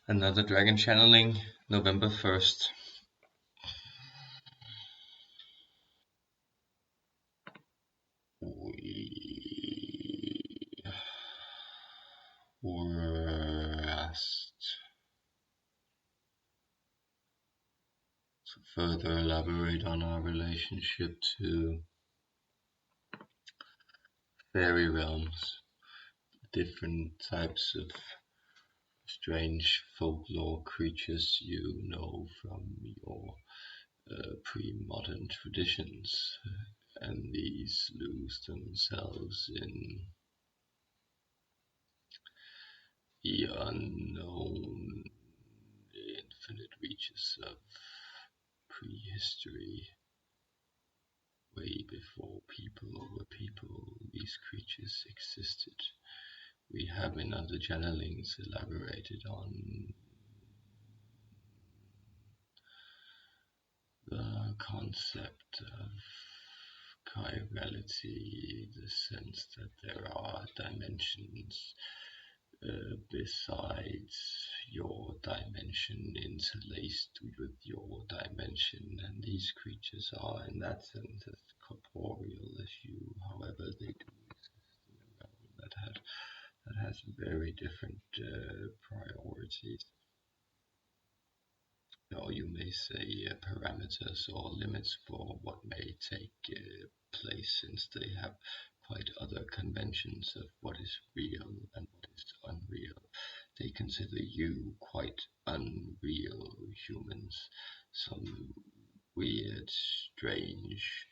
Another dragon channeling, November 1st. We were asked to further elaborate on our relationship to fairy realms, different types of strange folklore creatures you know from your pre-modern traditions, and these lose themselves in the unknown infinite reaches of prehistory. Way before people over people, these creatures existed. We have in other channelings elaborated on the concept of chirality, the sense that there are dimensions besides your dimension interlaced with your dimension, and these creatures are in that sense as corporeal as you. However, they do exist in a realm that has very different priorities, or you may say parameters or limits for what may take place, since they have quite other conventions of what is real and what is unreal. They consider you quite unreal humans, some weird, strange,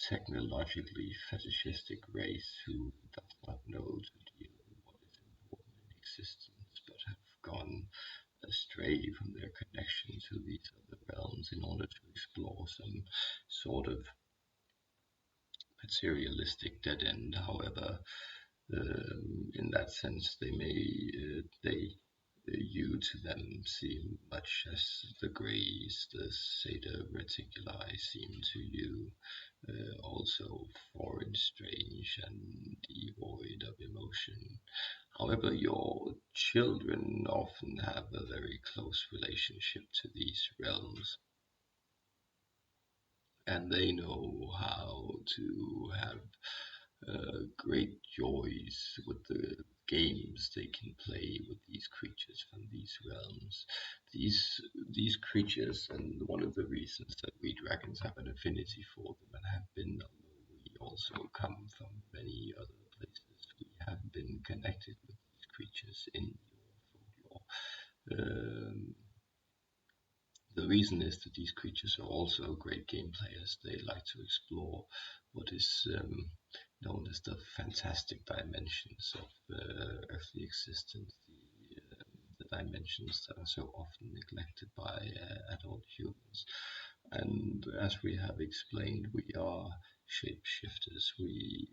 technologically fetishistic race who does not know to deal with what is important in existence, but have gone astray from their connection to these other realms in order to explore some sort of materialistic dead end. However, in that sense, you to them seem much as the greys, the Seda reticuli seem to you, also foreign, strange, and devoid of emotion. However, your children often have a very close relationship to these realms, and they know how to have great joys with the games they can play with these creatures from these realms. These creatures, and one of the reasons that we dragons have an affinity for them and have been, although we also come from many other places, we have been connected with these creatures in your folklore. The reason is that these creatures are also great game players. They like to explore what is known as the fantastic dimensions of earthly existence, the dimensions that are so often neglected by adult humans. And as we have explained, we are shapeshifters. We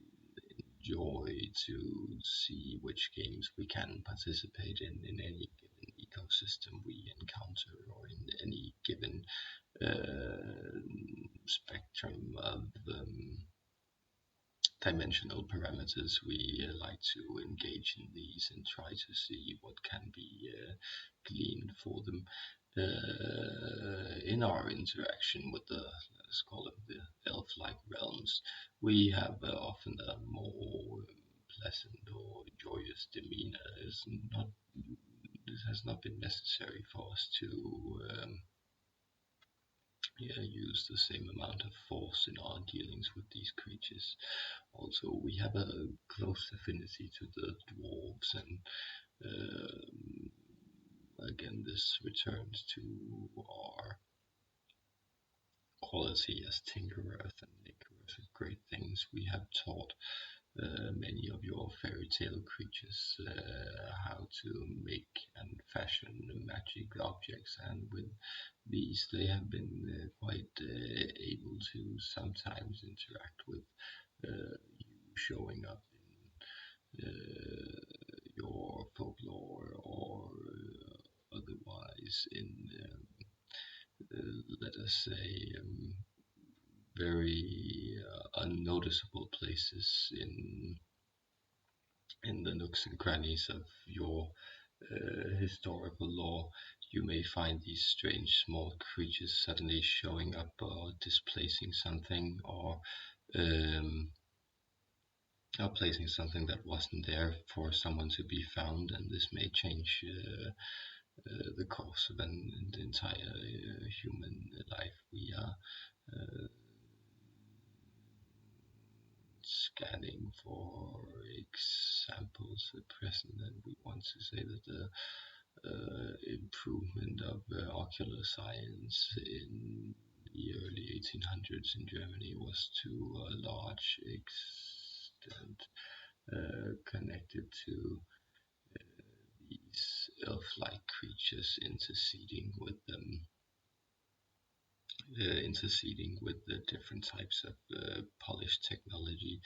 enjoy to see which games we can participate in any given ecosystem we encounter, or in any given spectrum of dimensional parameters. We like to engage in these and try to see what can be gleaned for them in our interaction with the, let's call it, the elf-like realms. We have often a more pleasant or joyous demeanor. This has not been necessary for us to use the same amount of force in our dealings with these creatures. Also, we have a close affinity to the dwarves, and again, this returns to our quality as tinkerers and makers of great things. We have taught many of your fairy tale creatures how to make and fashion magic objects, and with these they have been quite able to sometimes interact with you showing up in your folklore, or otherwise in let us say very unnoticeable places in the nooks and crannies of your historical lore, you may find these strange small creatures suddenly showing up or displacing something, um, or placing something that wasn't there for someone to be found, and this may change the course of an entire human life. We are scanning for examples at present, and we want to say that the improvement of ocular science in the early 1800s in Germany was to a large extent connected to these elf-like creatures interceding with the different types of polished technology.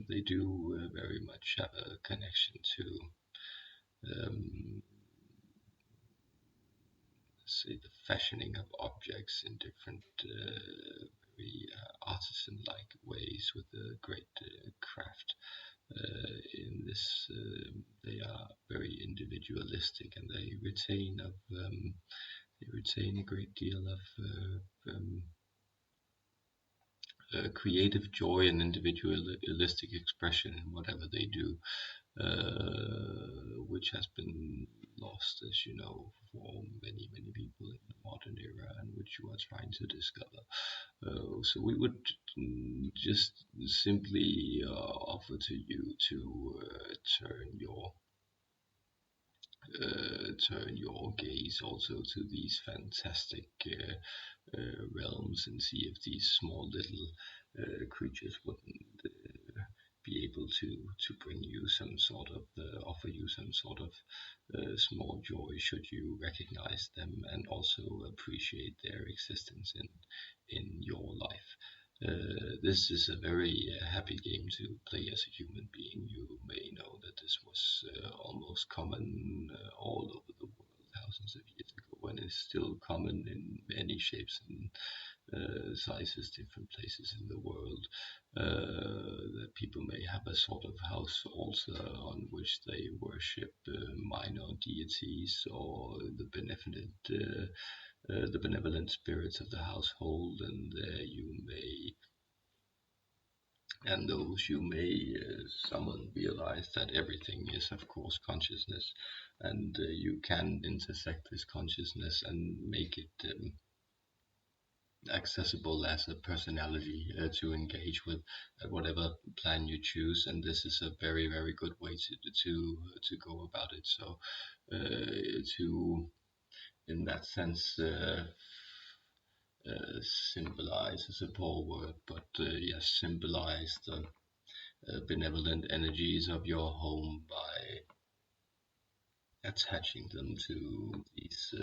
They do very much have a connection to say the fashioning of objects in different very artisan-like ways with a great craft. In this, they are very individualistic, and they retain a great deal of creative joy and individualistic expression in whatever they do, which has been lost, as you know, for many, many people in the modern era, and which you are trying to discover. So we would just simply offer to you to turn your gaze also to these fantastic realms, and see if these small little creatures wouldn't be able to bring you some sort of offer you some sort of small joy, should you recognize them and also appreciate their existence in your life. This is a very happy game to play as a human being. You may know that this was almost common all over the world thousands of years ago, and is still common in many shapes and sizes, different places in the world. That people may have a sort of house altar on which they worship minor deities, or the benevolent spirits of the household, and those you may summon realize that everything is, of course, consciousness, and you can intersect this consciousness and make it accessible as a personality to engage with at whatever plan you choose. And this is a very, very good way to go about it. So to in that sense symbolize is a poor word, but yes, symbolize the benevolent energies of your home by attaching them to these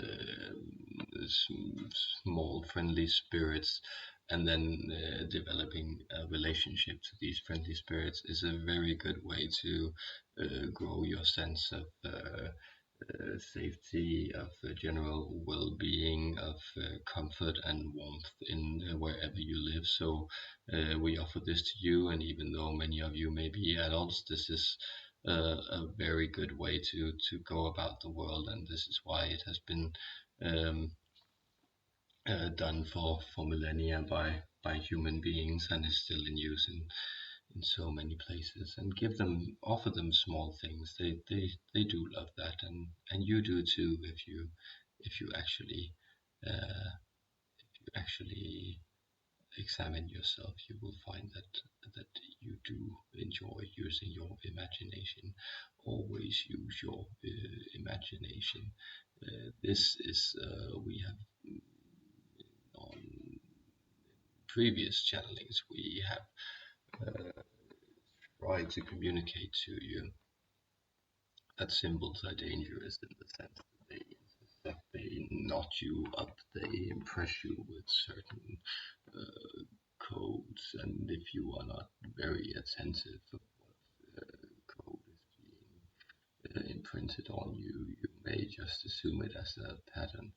small friendly spirits, and then developing a relationship to these friendly spirits is a very good way to grow your sense of safety, of general well-being, of comfort and warmth in wherever you live. So we offer this to you, and even though many of you may be adults, this is a very good way to go about the world, and this is why it has been done for millennia by human beings, and is still in use in so many places. And offer them small things. They do love that, and you do too, if you actually examine yourself. You will find that you do enjoy using your imagination. Always use your imagination. This is we have on previous channelings we have tried to communicate to you that symbols are dangerous in the sense that they knot you up, they impress you with certain codes, and if you are not very attentive of what code is being imprinted on you, you may just assume it as a pattern.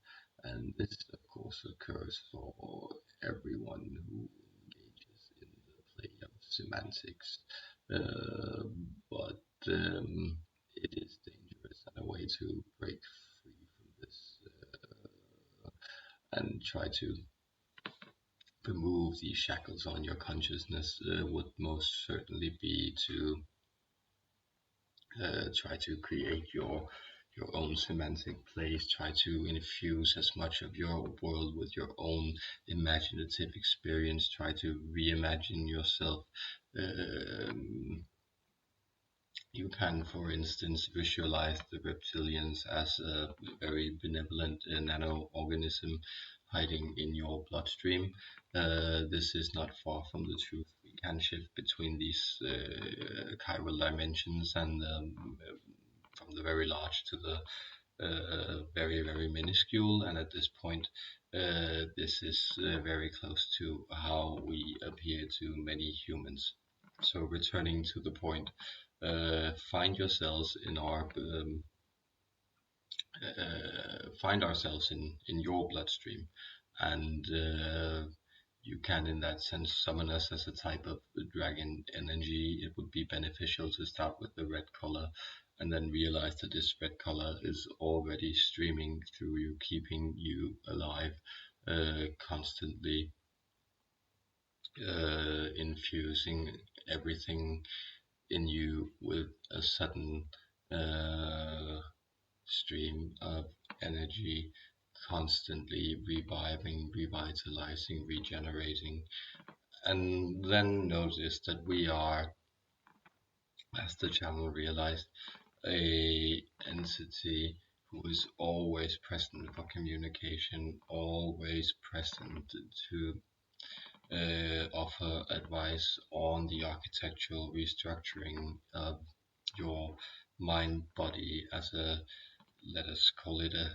And this, of course, occurs for everyone who engages in the play of semantics. uh, but it is dangerous and a way to break free from this and try to remove these shackles on your consciousness would most certainly be to try to create your own semantic place, try to infuse as much of your world with your own imaginative experience, try to reimagine yourself. um, you can, for instance, visualize the reptilians as a very benevolent nano-organism hiding in your bloodstream. This is not far from the truth. We can shift between these chiral dimensions and from the very large to the very, very minuscule. And at this point, this is very close to how we appear to many humans. So returning to the point, find yourselves in our find ourselves in your bloodstream, and you can in that sense summon us as a type of dragon energy. It would be beneficial to start with the red color and then realize that this red color is already streaming through you, keeping you alive, constantly infusing everything in you with a sudden uh, stream of energy, constantly reviving, revitalizing, regenerating. And then notice that we are, as the channel realized, a entity who is always present for communication, always present to offer advice on the architectural restructuring of your mind body as a, let us call it a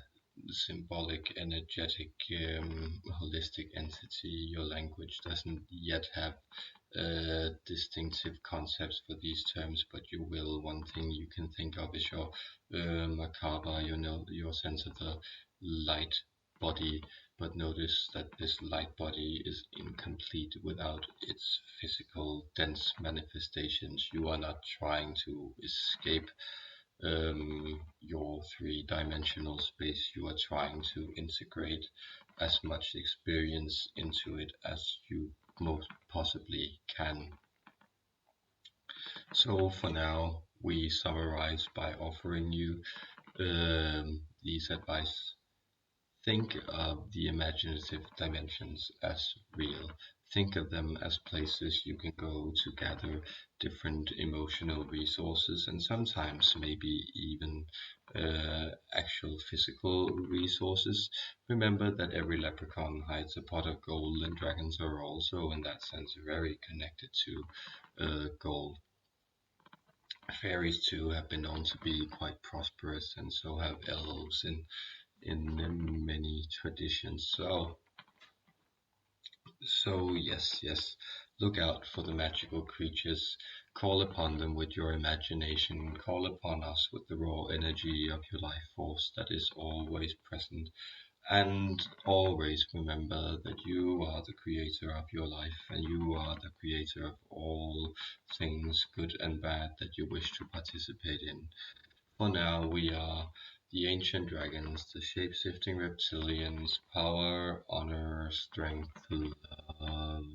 symbolic, energetic, holistic entity. Your language doesn't yet have distinctive concepts for these terms, but you will. One thing you can think of is your macabre, you know, your sense of the light body. But notice that this light body is incomplete without its physical, dense manifestations. You are not trying to escape your three-dimensional space. You are trying to integrate as much experience into it as you most possibly can. So for now, we summarize by offering you these advice. Think of the imaginative dimensions as real. Think of them as places you can go to gather different emotional resources and sometimes maybe even actual physical resources. Remember that every leprechaun hides a pot of gold, and dragons are also, in that sense, very connected to gold. Fairies too have been known to be quite prosperous, and so have elves in many traditions. So yes, look out for the magical creatures. Call upon them with your imagination. Call upon us with the raw energy of your life force that is always present. And always remember that you are the creator of your life, and you are the creator of all things good and bad that you wish to participate in. For now, we are the ancient dragons, the shapeshifting reptilians, power, honor, strength, love.